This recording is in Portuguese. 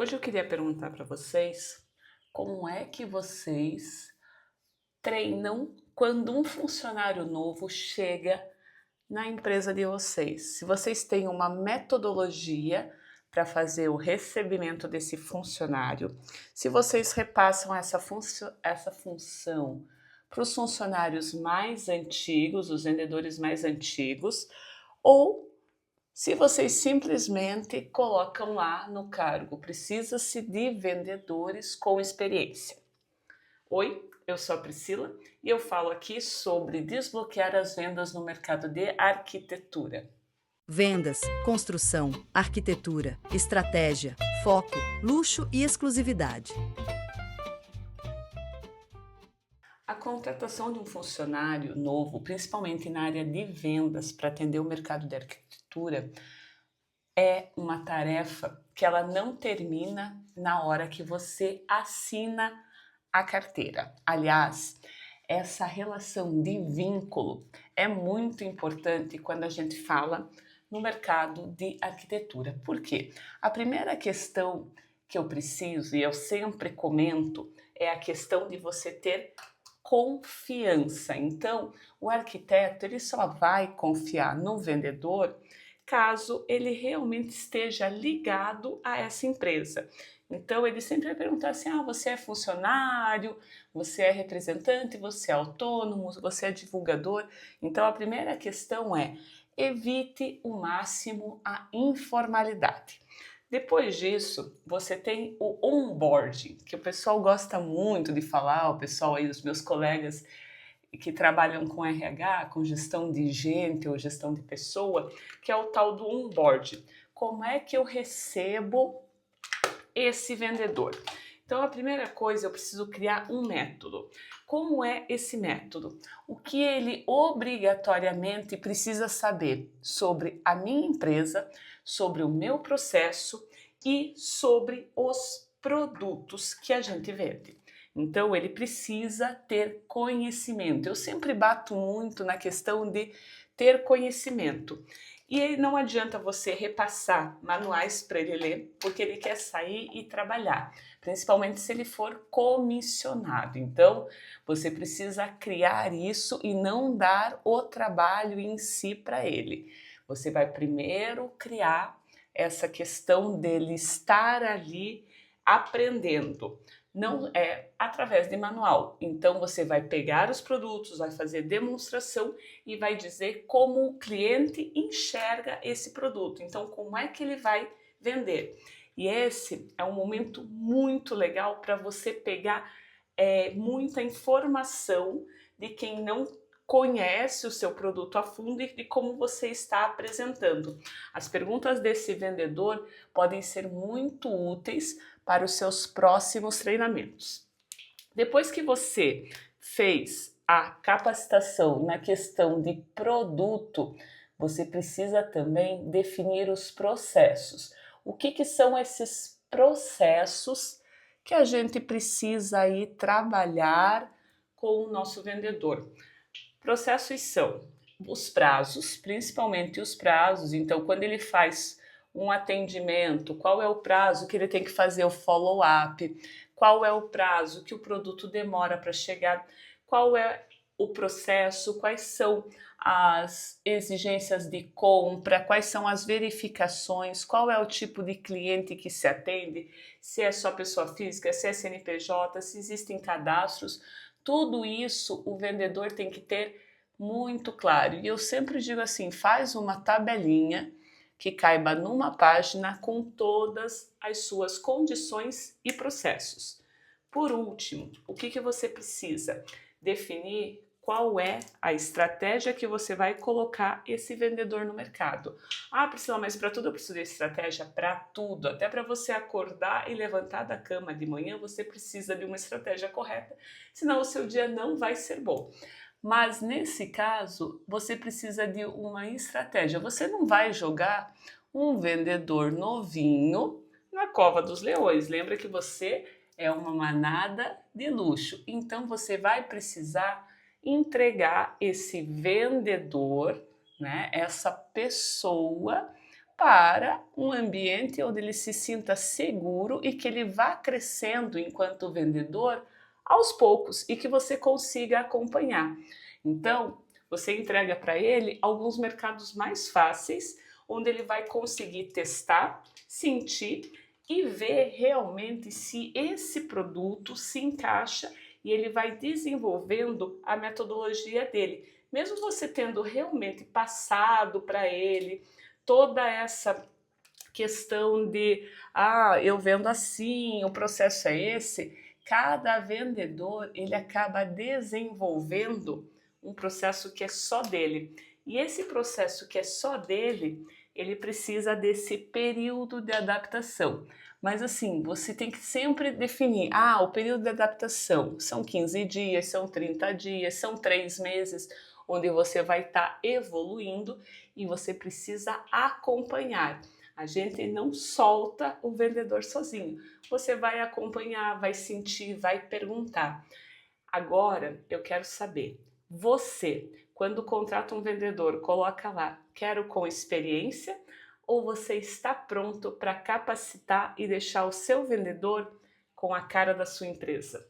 Hoje eu queria perguntar para vocês como é que vocês treinam quando um funcionário novo chega na empresa de vocês. Se vocês têm uma metodologia para fazer o recebimento desse funcionário, se vocês repassam essa função para os funcionários mais antigos, os vendedores mais antigos, ou se vocês simplesmente colocam lá no cargo, precisa-se de vendedores com experiência. Oi, eu sou a Priscila e eu falo aqui sobre desbloquear as vendas no mercado de arquitetura. Vendas, construção, arquitetura, estratégia, foco, luxo e exclusividade. A contratação de um funcionário novo, principalmente na área de vendas para atender o mercado de arquitetura, é uma tarefa que ela não termina na hora que você assina a carteira. Aliás, essa relação de vínculo é muito importante quando a gente fala no mercado de arquitetura. Por quê? A primeira questão que eu preciso, e eu sempre comento, é a questão de você ter confiança. Então, o arquiteto ele só vai confiar no vendedor caso ele realmente esteja ligado a essa empresa. Então, ele sempre vai perguntar assim: você é funcionário, você é representante, você é autônomo, você é divulgador. Então, a primeira questão é: evite o máximo a informalidade. Depois disso, você tem o onboarding, que o pessoal gosta muito de falar, o pessoal aí, os meus colegas que trabalham com RH, com gestão de gente ou gestão de pessoa, que é o tal do onboarding. Como é que eu recebo esse vendedor? Então, a primeira coisa, eu preciso criar um método. Como é esse método? O que ele obrigatoriamente precisa saber sobre a minha empresa, sobre o meu processo e sobre os produtos que a gente vende. Então, ele precisa ter conhecimento. Eu sempre bato muito na questão de ter conhecimento. E aí não adianta você repassar manuais para ele ler, porque ele quer sair e trabalhar, principalmente se ele for comissionado. Então, você precisa criar isso e não dar o trabalho em si para ele. Você vai primeiro criar essa questão dele estar ali aprendendo. Não é através de manual. Então você vai pegar os produtos, vai fazer demonstração e vai dizer como o cliente enxerga esse produto. Então, como é que ele vai vender? E esse é um momento muito legal para você pegar muita informação de quem não conhece o seu produto a fundo e de como você está apresentando. As perguntas desse vendedor podem ser muito úteis para os seus próximos treinamentos. Depois que você fez a capacitação na questão de produto, você precisa também definir os processos. O que são esses processos que a gente precisa aí trabalhar com o nosso vendedor? Processos são os prazos, principalmente os prazos. Então, quando ele faz um atendimento, qual é o prazo que ele tem que fazer o follow-up, qual é o prazo que o produto demora para chegar, qual é o processo, quais são as exigências de compra, quais são as verificações, qual é o tipo de cliente que se atende, se é só pessoa física, se é CNPJ, se existem cadastros. Tudo isso o vendedor tem que ter muito claro. E eu sempre digo assim: faz uma tabelinha que caiba numa página com todas as suas condições e processos. Por último, o que você precisa? Definir qual é a estratégia que você vai colocar esse vendedor no mercado. Priscila, mas para tudo eu preciso de estratégia? Para tudo, até para você acordar e levantar da cama de manhã, você precisa de uma estratégia correta, senão o seu dia não vai ser bom. Mas nesse caso, você precisa de uma estratégia. Você não vai jogar um vendedor novinho na cova dos leões. Lembra que você é uma manada de luxo. Então você vai precisar entregar esse vendedor, né, essa pessoa para um ambiente onde ele se sinta seguro e que ele vá crescendo enquanto vendedor aos poucos e que você consiga acompanhar. Então, você entrega para ele alguns mercados mais fáceis, onde ele vai conseguir testar, sentir e ver realmente se esse produto se encaixa e ele vai desenvolvendo a metodologia dele. Mesmo você tendo realmente passado para ele toda essa questão de, eu vendo assim, o processo é esse, cada vendedor ele acaba desenvolvendo um processo que é só dele. E esse processo que é só dele, ele precisa desse período de adaptação. Mas assim, você tem que sempre definir, o período de adaptação são 15 dias, são 30 dias, são 3 meses, onde você vai estar evoluindo e você precisa acompanhar. A gente não solta o vendedor sozinho. Você vai acompanhar, vai sentir, vai perguntar. Agora, eu quero saber, você, quando contrata um vendedor, coloca lá, quero com experiência, ou você está pronto para capacitar e deixar o seu vendedor com a cara da sua empresa?